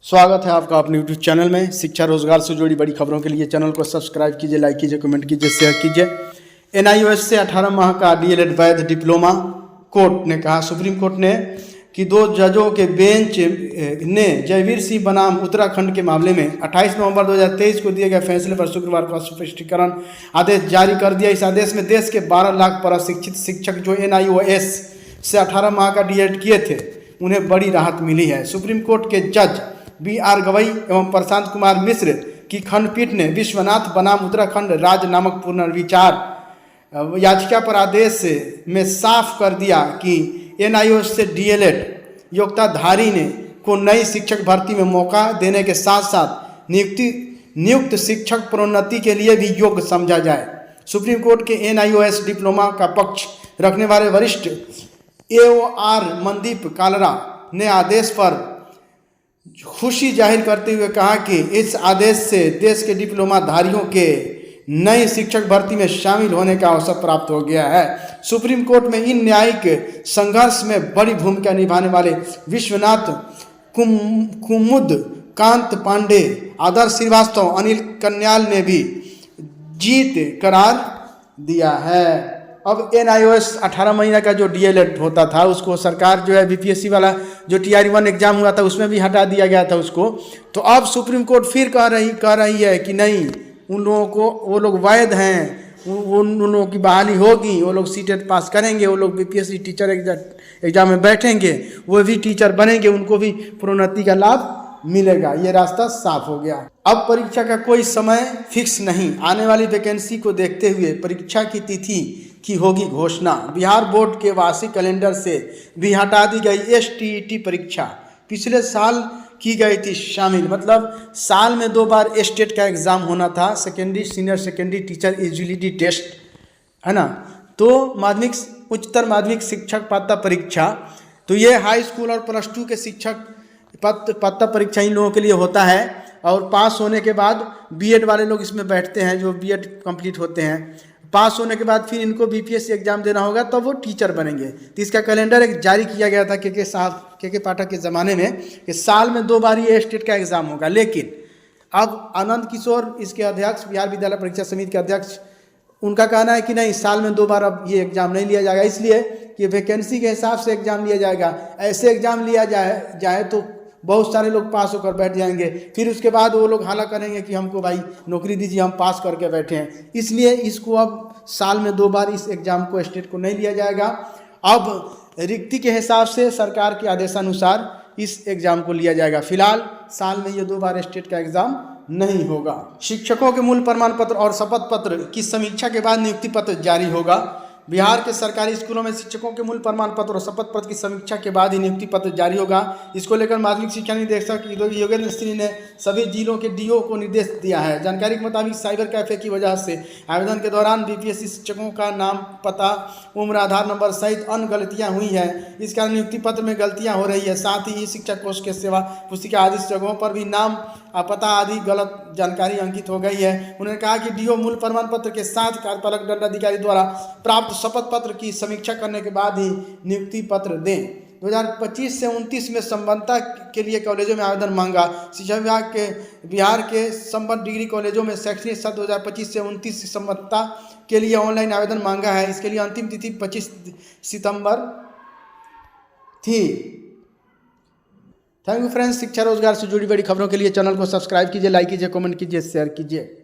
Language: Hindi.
स्वागत है आपका अपने यूट्यूब चैनल में। शिक्षा रोजगार से जुड़ी बड़ी खबरों के लिए चैनल को सब्सक्राइब कीजिए, लाइक कीजिए, कमेंट कीजिए, शेयर कीजिए। एनआईओएस से 18 माह का डीएलएड वैध डिप्लोमा। कोर्ट ने कहा, सुप्रीम कोर्ट ने कि 2 जजों के बेंच ने जयवीर सिंह बनाम उत्तराखंड के मामले में 28 नवंबर 2023 को दिए गए फैसले पर शुक्रवार को स्पष्टीकरण आदेश जारी कर दिया। इस आदेश में देश के 12 लाख प्रशिक्षित शिक्षक जो एनआईओएस से 18 माह का डीएलएड किए थे, उन्हें बड़ी राहत मिली है। सुप्रीम कोर्ट के जज BR गवई एवं प्रशांत कुमार मिश्र की खंडपीठ ने विश्वनाथ बनाम उत्तराखंड राज्य नामक पुनर्विचार याचिका पर आदेश में साफ कर दिया कि एनआईओएस से डीएलएड योग्यताधारी को नई शिक्षक भर्ती में मौका देने के साथ साथ नियुक्त शिक्षक प्रोन्नति के लिए भी योग्य समझा जाए। सुप्रीम कोर्ट के एनआईओएस डिप्लोमा का पक्ष रखने वाले वरिष्ठ AOR मनदीप कालरा ने आदेश पर खुशी जाहिर करते हुए कहा कि इस आदेश से देश के डिप्लोमा धारियों के नई शिक्षक भर्ती में शामिल होने का अवसर प्राप्त हो गया है। सुप्रीम कोर्ट में इन न्यायिक संघर्ष में बड़ी भूमिका निभाने वाले विश्वनाथ कुमुद कांत पांडे, आदर्श श्रीवास्तव, अनिल कन्याल ने भी जीत करार दिया है। अब एनआईओएस 18 महीना का जो डीएलएड होता था उसको सरकार जो है बीपीएससी वाला जो TR1 एग्जाम हुआ था उसमें भी हटा दिया गया था उसको। तो अब सुप्रीम कोर्ट फिर कह रही है कि नहीं, उन लोगों को, वो लोग वैध हैं, उन लोगों की बहाली होगी, वो लोग सीटेट पास करेंगे, वो लोग बीपीएससी टीचर एग्जाम में बैठेंगे, वो भी टीचर बनेंगे, उनको भी प्रोन्नति का लाभ मिलेगा। ये रास्ता साफ हो गया। अब परीक्षा का कोई समय फिक्स नहीं। आने वाली वैकेंसी को देखते हुए परीक्षा की तिथि की होगी घोषणा। बिहार बोर्ड के वार्षिक कैलेंडर से भी हटा दी गई STET परीक्षा। पिछले साल की गई थी शामिल, मतलब साल में 2 बार स्टेट का एग्जाम होना था, secondary senior secondary teacher eligibility test, है ना। तो माध्यमिक उच्चतर माध्यमिक शिक्षक पात्रता परीक्षा, तो ये हाई स्कूल और +2 के शिक्षक पात्रता परीक्षा इन लोगों के लिए होता है। और पास होने के बाद बीएड वाले लोग इसमें बैठते हैं, जो बीएड कंप्लीट होते हैं। पास होने के बाद फिर इनको बीपीएससी एग्जाम देना होगा, तब वो टीचर बनेंगे। तो इसका कैलेंडर एक जारी किया गया था के पाठक के ज़माने में कि साल में 2 बार ये स्टेट का एग्ज़ाम होगा। लेकिन अब आनंद किशोर इसके अध्यक्ष, बिहार विद्यालय परीक्षा समिति के अध्यक्ष, उनका कहना है कि नहीं, साल में 2 बार अब ये एग्ज़ाम नहीं लिया जाएगा, इसलिए कि वैकेंसी के हिसाब से एग्ज़ाम लिया जाएगा। ऐसे एग्ज़ाम लिया जाए तो बहुत सारे लोग पास होकर बैठ जाएंगे, फिर उसके बाद वो लोग हाला करेंगे कि हमको भाई नौकरी दीजिए, हम पास करके बैठे हैं। इसलिए इसको अब साल में 2 बार इस एग्ज़ाम को स्टेट को नहीं लिया जाएगा। अब रिक्ति के हिसाब से सरकार के आदेशानुसार इस एग्ज़ाम को लिया जाएगा। फिलहाल साल में ये 2 बार स्टेट का एग्ज़ाम नहीं होगा। शिक्षकों के मूल प्रमाण पत्र और शपथ पत्र की समीक्षा के बाद नियुक्ति पत्र जारी होगा। बिहार के सरकारी स्कूलों में शिक्षकों के मूल प्रमाण पत्र और शपथ पत्र की समीक्षा के बाद ही नियुक्ति पत्र जारी होगा। इसको लेकर माध्यमिक शिक्षा निदेशक योगेंद्र सिंह ने सभी जिलों के DO को निर्देश दिया है। जानकारी के मुताबिक साइबर कैफे की वजह से आवेदन के दौरान बीपीएससी शिक्षकों का नाम, पता, उम्र, आधार नंबर सहित अन्य गलतियां हुई हैं। इस कारण नियुक्ति पत्र में गलतियां हो रही है। साथ ही शिक्षक कोष के सेवा पुस्तिका आदि जगहों पर भी नाम, पता आदि गलत जानकारी अंकित हो गई है। उन्होंने कहा कि DO मूल प्रमाण पत्र के साथ कार्यपालक दंडाधिकारी द्वारा प्राप्त शपथ पत्र की समीक्षा करने के बाद ही नियुक्ति पत्र दें। 2025 से 29 में संबद्धता के लिए कॉलेजों में आवेदन मांगा। शिक्षा विभाग के बिहार के संबद्ध डिग्री कॉलेजों में शैक्षणिक साल 2025 से 29 संबद्धता के लिए ऑनलाइन आवेदन मांगा है। इसके लिए अंतिम तिथि 25 सितंबर थी। Thank you friends. शिक्षा रोजगार से जुड़ी बड़ी खबरों के लिए चैनल को सब्सक्राइब कीजिए, लाइक कीजिए, कमेंट कीजिए, शेयर कीजिए।